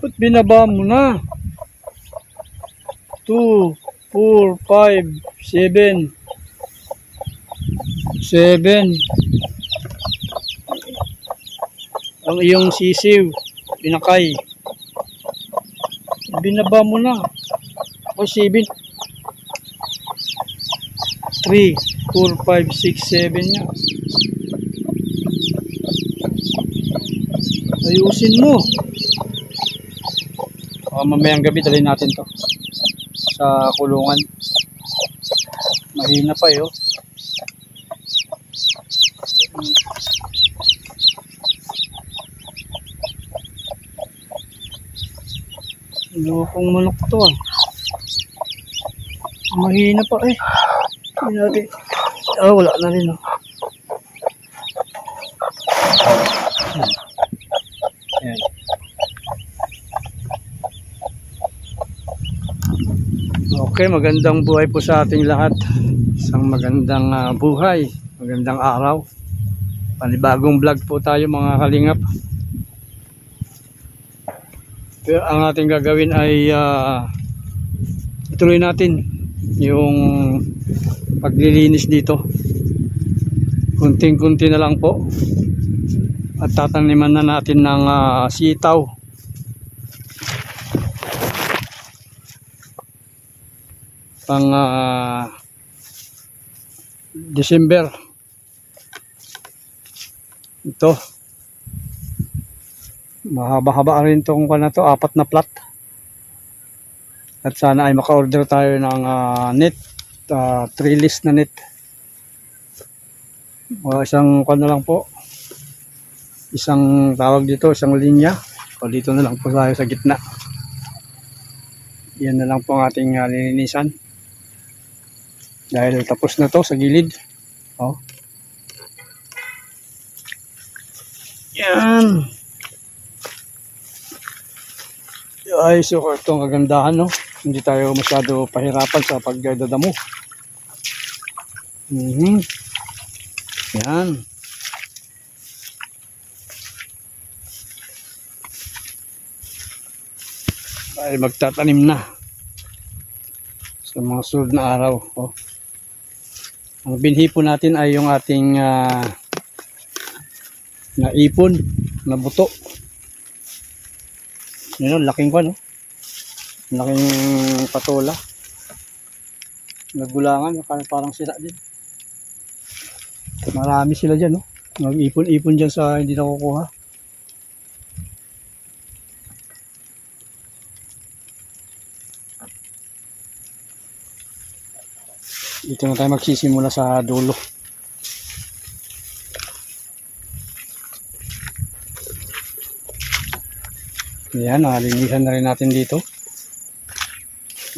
Ba't binaba mo na? 2, 4, 5, 7. 7. Ang iyong sisiw, pinakay. Binaba mo na. O 7. 3, 4, 5, 6, 7 niya. Ayusin mo. Mamayang gabi dalhin natin to sa kulungan. Mahina pa eh. Lukong manok to ah. Mahina pa eh. Hindi natin. Wala na rin oh. Ayan. Okay, magandang buhay po sa ating lahat. Isang magandang buhay, magandang araw. Panibagong vlog po tayo mga kalingap. Pero ang ating gagawin ay ituloy natin yung paglilinis dito. Kunting-kunti na lang po. At tataniman na natin ng sitaw. Pang December. Ito. Mahaba-haba rin itong na to, 4 na plat. At sana ay maka-order tayo ng net, 3 list na net. Isang na lang po. Isang tawag dito, isang linya. O dito na lang po tayo sa gitna. Yan na lang po ang ating lilinisan. Dahil tapos na to sa gilid. O. Yan. Ay, so itong kagandahan, no? Hindi tayo masyado pahirapan sa pagdadamo. Yan. Ay, magtatanim na sa mga sunod na araw. Oh. Ang binhi po natin ay yung ating naipon na buto. Yun, laking pa, no? Laking patola. Nagulangan, parang sira din. Marami sila dyan, no? Nag-ipon-ipon dyan sa hindi nakukuha. Dito na tayo magsisimula sa dulo. Ayan, nalinisan na rin natin dito.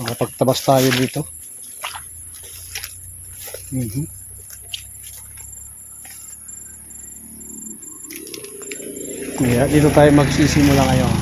Makapagtabas tayo dito. Kaya dito tayo magsisimula ngayon.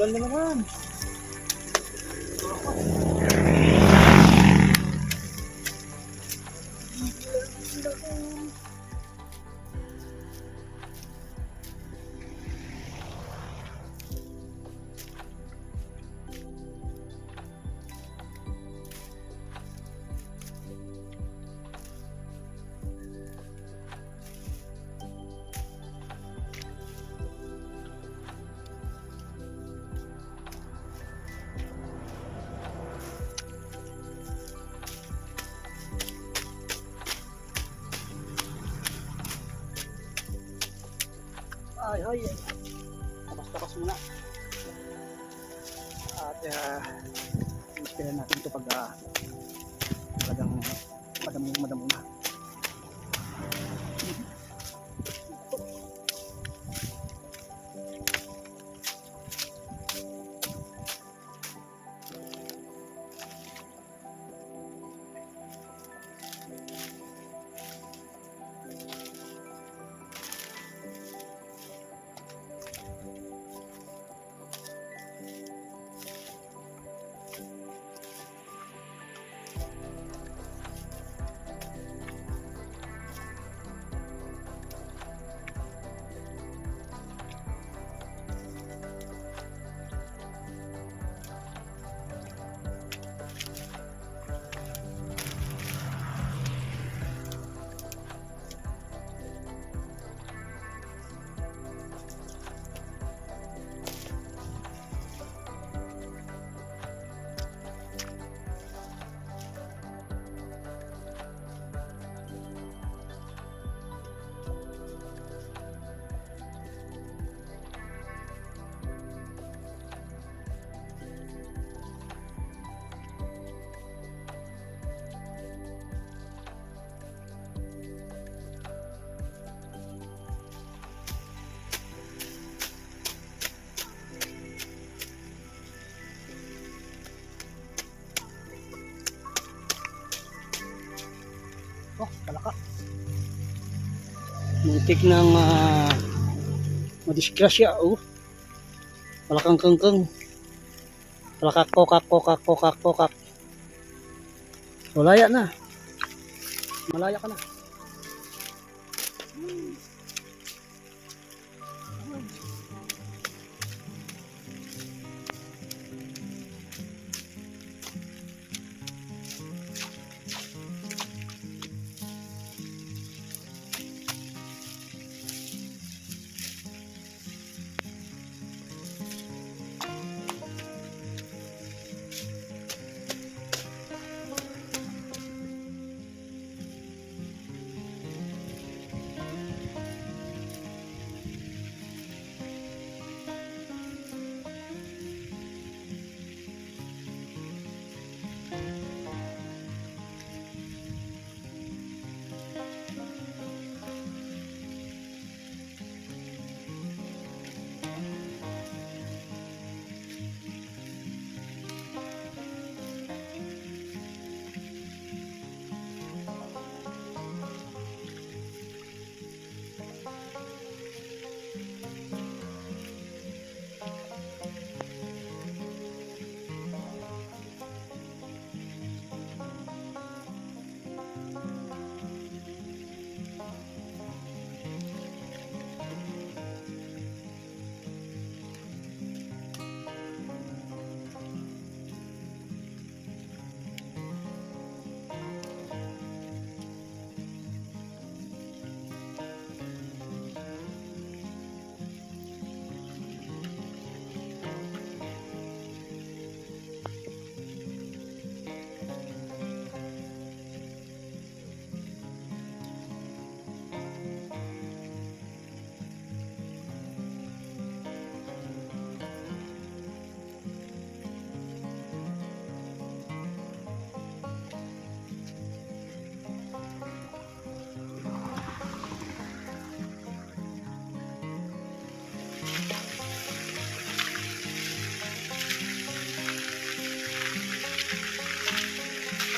Ulan na naman. Ay, ay, ay. Tapas-tapas muna. At ispiran natin ito pag madamo na. Oh, palaka. Muntik ng madisgrasya. Oh. Palakang kangkang. Palakak, kokak, kokak, kokak, kokak. Malaya na. Malaya ka na.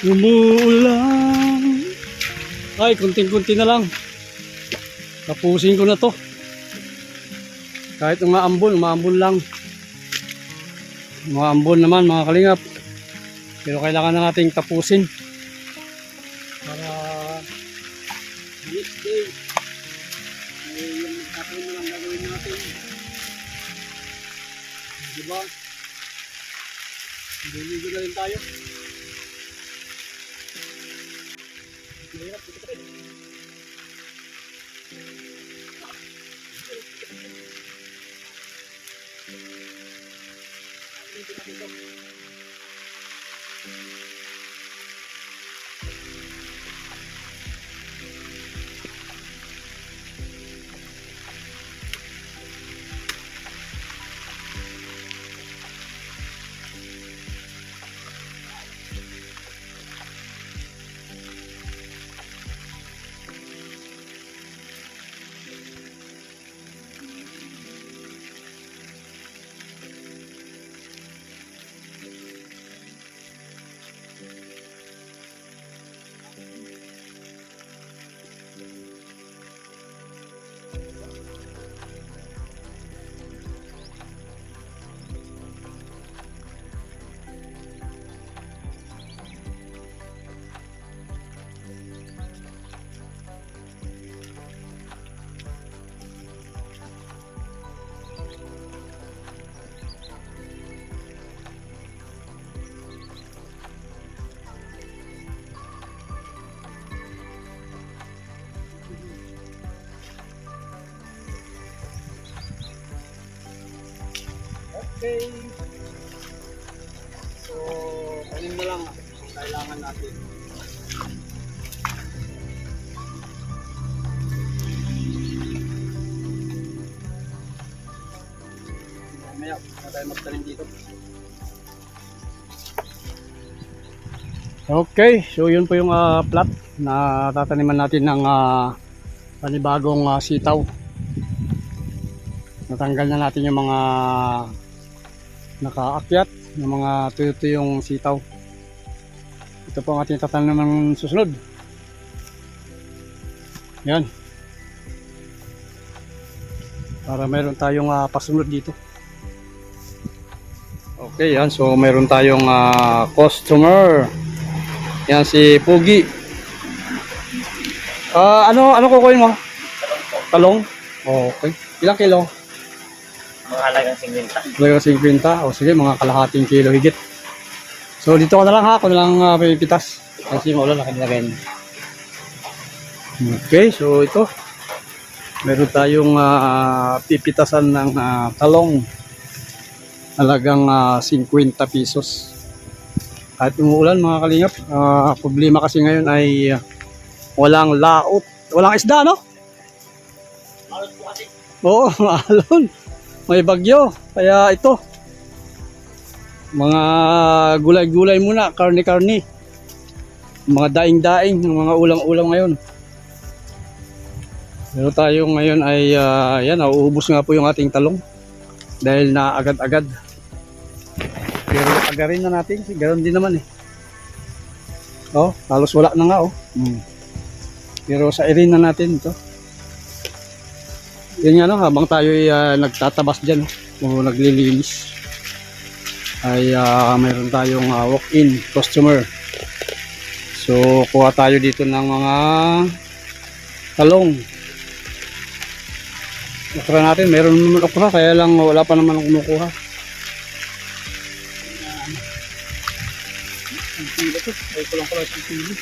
Umuulan. Ay, kunting-kunti na lang. Tapusin ko na to. Kahit umaambon lang. Mga ambon naman mga kalingap. Pero kailangan na nating tapusin. Para next day ay yung tapon na lang gagawin natin. Diba? Liligo na rin tayo. Mahirap ito pa rin. Okay. So, tanim na lang ang kailangan natin. Mamaya, na tayo magtanim dito. Okay, so yun po yung plot na tataniman natin ng panibagong sitaw. Natanggal na natin yung mga nakaakyat, yung mga tuyong sitaw. Ito po ang ating tatanim ng susunod. Yan. Para meron tayong pasunod dito. Okay, yan. So meron tayong customer. Yan si Pugi. Ano kukunin mo? Talong. Okay. Ilang kilo? Mga halagang 50. Halagang 50. O sige, mga kalahating kilo higit. So dito ka na lang ha. Ako na lang pipitas. Kasi maulan na kanilagay. Okay, so ito. Meron tayong pipitasan ng talong. Halagang 50 pesos. Kahit umuulan mga kalingap, problema kasi ngayon ay walang laot, walang isda, no? Alon po kasi. Oo, alon. May bagyo, kaya ito. Mga gulay-gulay muna, karni-karni. Mga daing-daing, mga ulam-ulam ngayon. Pero tayo ngayon ay, yan, nauubos nga po yung ating talong. Dahil na agad-agad. Pero agarin na natin, ganoon din naman eh. Oh, halos wala na nga oh. Pero sa irin na natin ito. Yan nga no, habang tayo ay nagtatabas dyan, o naglilinis, ay mayroon tayong walk-in customer. So, kuha tayo dito ng mga talong. Okra natin, mayroon naman okra, kaya lang wala pa naman kumukuha. Ang pila to, ay ko lang pala sa pili.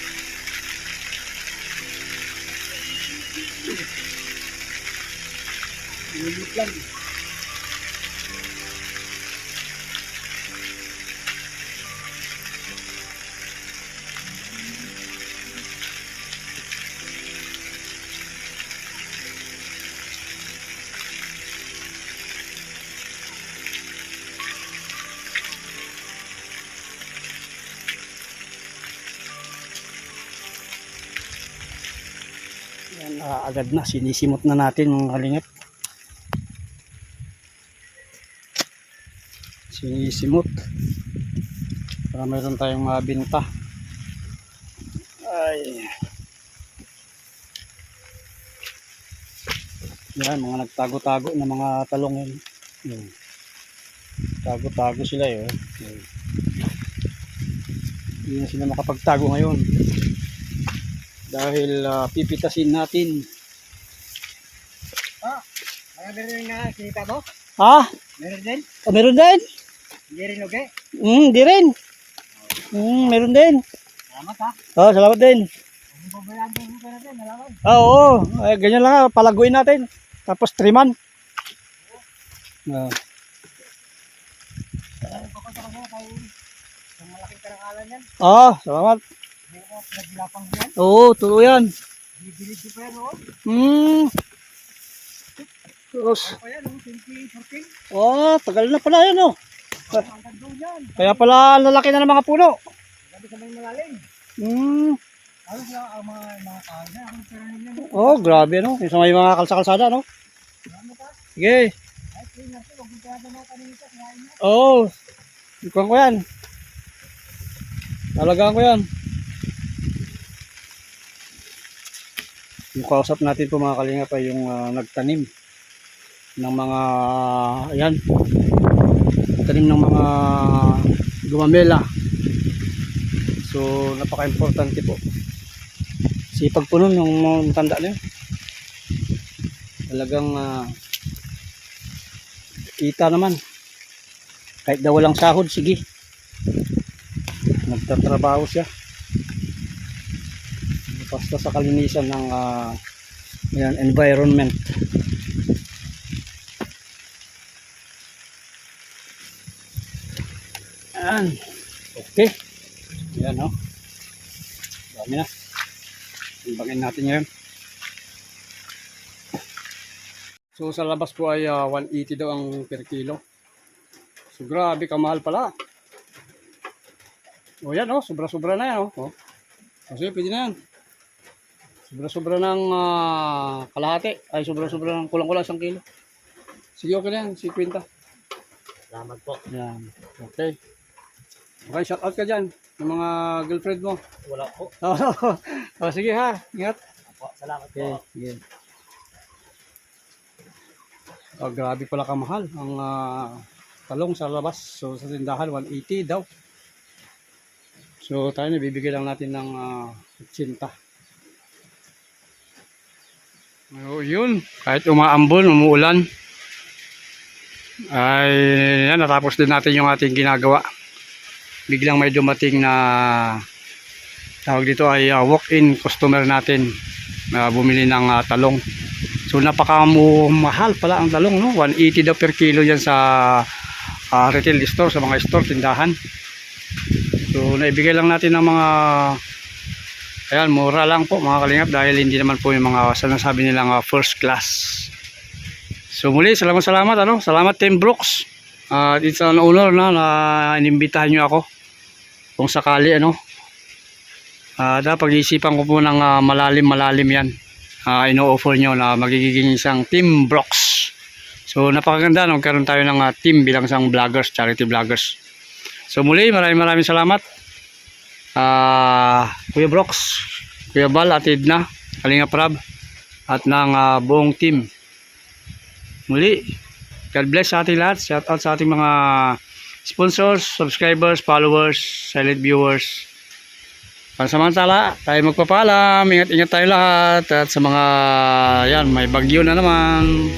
Nilip lang. Yan, agad na, sinisimot na natin mga kalingap. Sinisimot para mayroon tayong mabinta. Ay, yan, mga nagtago-tago na mga talong yan. Yan. Tago-tago sila eh. Oh. Hindi na sila makapagtago ngayon. Dahil pipitasin natin. Meron rin na kita mo? Ha? Meron din? Meron din? Hindi rin okay? Di rin. Meron din. Salamat ha. Salamat din. Kung babayaan din ka natin, nalaman. Oo. Ganyan lang palaguin natin. Tapos triman. Kung malaking karangalan yan, Salamat. hindi ko naglapang yan. Oo, tulo yan. Bibilid ko pa yan, oh. Tapos, Ano pa yan, oh? 2014. tagal na pala yan, oh. Hanggang doon yan. Kaya pala lalaki na ng mga puno. Sabi sa may malalim. Halos lang ang mga kahoy na. Ang tirahin yan, oh. Grabe, no? Yung sa may mga kalsa-kalsada, no? Ano pa? Sige. Ay, clean na ito. Huwag yung kaya na kanina. Kinain na. Oo. Ikuhan ko yan. Talagaan ko yan. Yung kausap natin po mga kalingap ay yung nagtanim ng mga ayan, tanim ng mga gumamela. So napaka-importante po. Sipag po nun yung matanda na yun. Talagang kita naman. Kahit daw walang sahod, sige. Nagtatrabaho siya. Basta sa kalinisan ng environment. Ayan. Okay. Ayan, no? Dami na. Timbangin natin ngayon. So sa labas po ay 180 daw ang per kilo. So grabe, kamahal pala. O yan, sobra-sobra na yan. Kasi pwede na yan. Sobra-sobra ng kalahati. Ay, sobra-sobra ng kulang-kulang 1 kilo. Sige, okay na yan. 50. Salamat po. Yan. Okay. Okay, shout out ka dyan. Yung mga girlfriend mo. Wala po. Sige ha. Ingat. Salamat Okay. po. Sige. Grabe pala kamahal ang talong sa labas. So sa tindahan 180 daw. So tayo nabibigay lang natin ng 80. Yun, kahit umaambon, umuulan, ay yan, natapos din natin yung ating ginagawa. Biglang may dumating na tawag dito ay walk-in customer natin na bumili ng talong. So napakamahal pala ang talong, no? 180 daw per kilo yan sa retail store, sa mga store, tindahan. So naibigay lang natin ng mga ayan, mura lang po mga kalingap dahil hindi naman po yung mga sinasabi nilang first class. So muli, salamat. Salamat Team Brooks. It's an honor na inimbitahan nyo ako. Kung sakali, pag-iisipan ko po ng malalim yan. Ino-offer nyo na magiging isang Team Brooks. So napakaganda, magkaroon tayo ng team bilang isang vloggers, charity vloggers. So muli, maraming salamat. Kuya Brooks, Kuya Bal at Edna, Kalinga Prab at ng buong team. Muli, God bless sa ating lahat. Shout out sa ating mga sponsors, subscribers, followers, silent viewers. Pansamantala, tayo magpapaalam. Ingat-ingat tayo lahat. At sa mga yan, may bagyo na naman.